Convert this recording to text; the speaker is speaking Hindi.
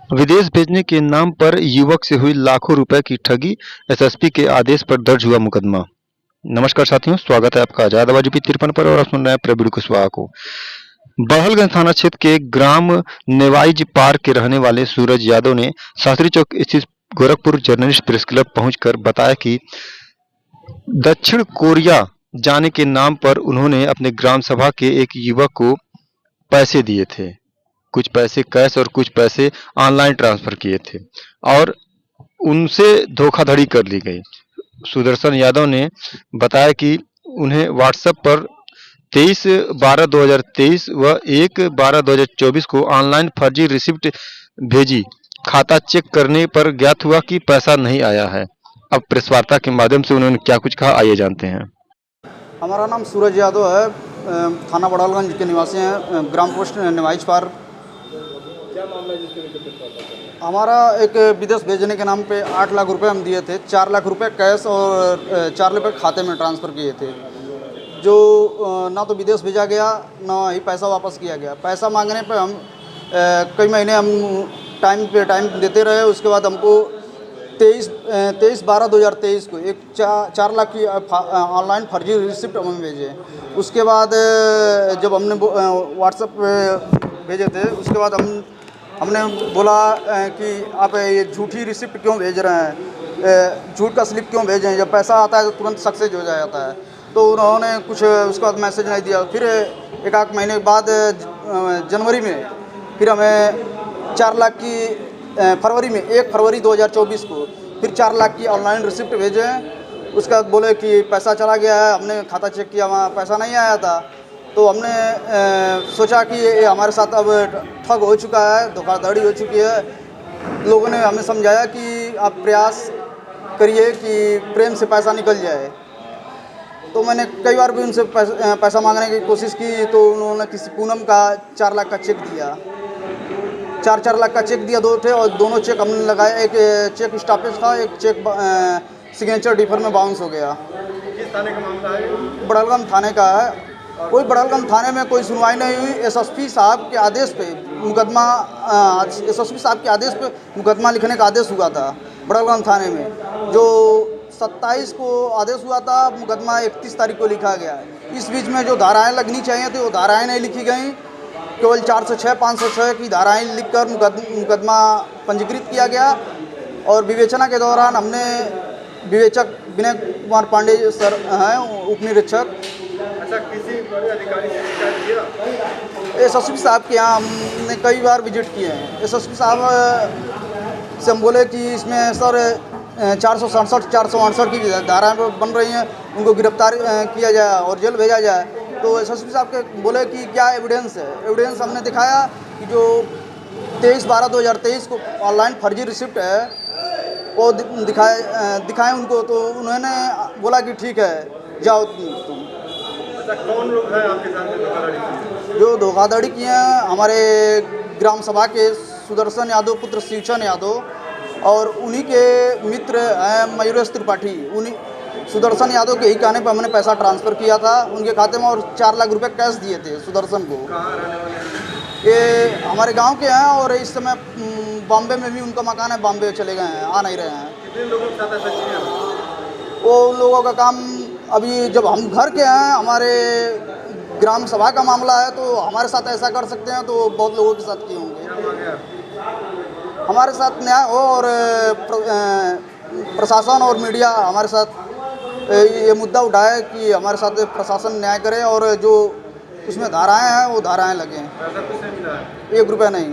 विदेश भेजने के नाम पर युवक से हुई लाखों रुपए की ठगी, एसएसपी के आदेश पर दर्ज हुआ मुकदमा। नमस्कार साथियों, स्वागत है आपका आजाद आवाज यूपी 53 पर और आप सुन रहे हैं प्रवीण कुशवाहा को। बहलगंज थाना क्षेत्र के ग्राम नेवाइज पार्क के रहने वाले सूरज यादव ने शास्त्री चौक स्थित गोरखपुर जर्नलिस्ट प्रेस क्लब पहुंचकर बताया कि दक्षिण कोरिया जाने के नाम पर उन्होंने अपने ग्राम सभा के एक युवक को पैसे दिए थे। कुछ पैसे कैश और कुछ पैसे ऑनलाइन ट्रांसफर किए थे और उनसे धोखाधड़ी कर ली गई। सुदर्शन यादव ने बताया कि उन्हें व्हाट्सएप पर 23/12/2023 व 1/12/2024 को ऑनलाइन फर्जी रिसिप्ट भेजी। खाता चेक करने पर ज्ञात हुआ कि पैसा नहीं आया है। अब प्रेस वार्ता के माध्यम से उन्होंने क्या कुछ कहा, आइए जानते हैं। हमारा नाम सूरज यादव है, थाना बड़ालगंज के निवासी हैं, ग्राम पोस्ट नेवाइज पार्क। क्या मामला है जिसके लेकर प्रेस वार्ता कर रहे हैं? हमारा एक विदेश भेजने के नाम पे 8 लाख रुपए हम दिए थे। 4 लाख रुपए कैश और 4 लाख रुपए खाते में ट्रांसफ़र किए थे, जो ना तो विदेश भेजा गया ना ही पैसा वापस किया गया। पैसा मांगने पे हम कई महीने हम टाइम पे टाइम देते रहे। उसके बाद हमको 23/12/2023 को एक 4 लाख की ऑनलाइन फर्जी रिसिप्ट हमें भेजे। उसके बाद जब हमने व्हाट्सएप पे भेजे थे, उसके बाद हमने बोला कि आप ये झूठी रिसिप्ट क्यों भेज रहे हैं, झूठ का स्लिप क्यों भेज रहे हैं, जब पैसा आता है तो तुरंत सक्सेस हो जाता है। तो उन्होंने कुछ उसके बाद मैसेज नहीं दिया। फिर एक आध महीने के बाद जनवरी में फिर हमें 4 लाख की फरवरी में 1 फरवरी 2024 को फिर 4 लाख की ऑनलाइन रिसिप्ट भेजे। उसके बाद बोले कि पैसा चला गया है। हमने खाता चेक किया, वहाँ पैसा नहीं आया था। तो हमने सोचा कि ये हमारे साथ अब ठग हो चुका है, धोखाधड़ी हो चुकी है। लोगों ने हमें समझाया कि आप प्रयास करिए कि प्रेम से पैसा निकल जाए। तो मैंने कई बार भी उनसे पैसा मांगने की कोशिश की, तो उन्होंने किसी पूनम का 4 लाख का चेक दिया। 4 लाख का चेक दिया, 2 थे और दोनों चेक हमने लगाया। एक चेक स्टॉपेज था, एक चेक सिग्नेचर डिफर में बाउंस हो गया। किस थाने का मामला है? बड़ालगंज थाने का है। कोई बड़ालगंज थाने में कोई सुनवाई नहीं हुई। एसएसपी साहब के आदेश पे मुकदमा एसएसपी साहब के आदेश पे मुकदमा लिखने का आदेश हुआ था बड़ालगंज थाने में, जो 27 को आदेश हुआ था। मुकदमा 31 तारीख को लिखा गया है। इस बीच में जो धाराएं लगनी चाहिए थी वो धाराएं नहीं लिखी गई। केवल 406, 506 की धाराएं लिखकर मुकदमा पंजीकृत किया गया। और विवेचना के दौरान हमने विवेचक विनय कुमार पांडे सर हैं, उप निरीक्षक। अच्छा, किसी बड़े अधिकारी से शिकायत किया? एसएसपी साहब के यहाँ हमने कई बार विजिट किए हैं। एसएसपी साहब से हम बोले कि इसमें सर 467, 468 की धाराएं बन रही हैं, उनको गिरफ्तार किया जाए और जेल भेजा जाए। तो एसएसपी साहब के बोले कि क्या एविडेंस है। एविडेंस हमने दिखाया कि जो 23/12/2023 को ऑनलाइन फर्जी रिसिप्ट है वो दिखाएं उनको। तो उन्होंने बोला कि ठीक है, जाओ तुम। अच्छा, कौन लोग हैं आपके साथ में धोखाधड़ी की? जो धोखाधड़ी किए हैं हमारे ग्राम सभा के सुदर्शन यादव पुत्र शिवचंद यादव, और उन्हीं के मित्र हैं मयूरेश त्रिपाठी। उन्हीं सुदर्शन यादव के ही कहने पर हमने पैसा ट्रांसफ़र किया था उनके खाते में, और 4 लाख रुपए कैश दिए थे सुदर्शन को। कहाँ रहने वाले हैं? ये हमारे गांव के हैं और इस समय बॉम्बे में भी उनका मकान है, बॉम्बे चले गए हैं, आ नहीं रहे हैं। कितने लोगों के साथ ऐसा किया? वो उन लोगों का काम अभी, जब हम घर के हैं, हमारे ग्राम सभा का मामला है, तो हमारे साथ ऐसा कर सकते हैं तो बहुत लोगों के साथ किए होंगे। क्या मांगे आप? हमारे साथ न्याय हो और प्रशासन और मीडिया हमारे साथ ये मुद्दा उठाए कि हमारे साथ प्रशासन न्याय करे और जो उसमें धाराएं हैं वो धाराएं लगें। पैसा किसने मिला है? 1 रुपया नहीं।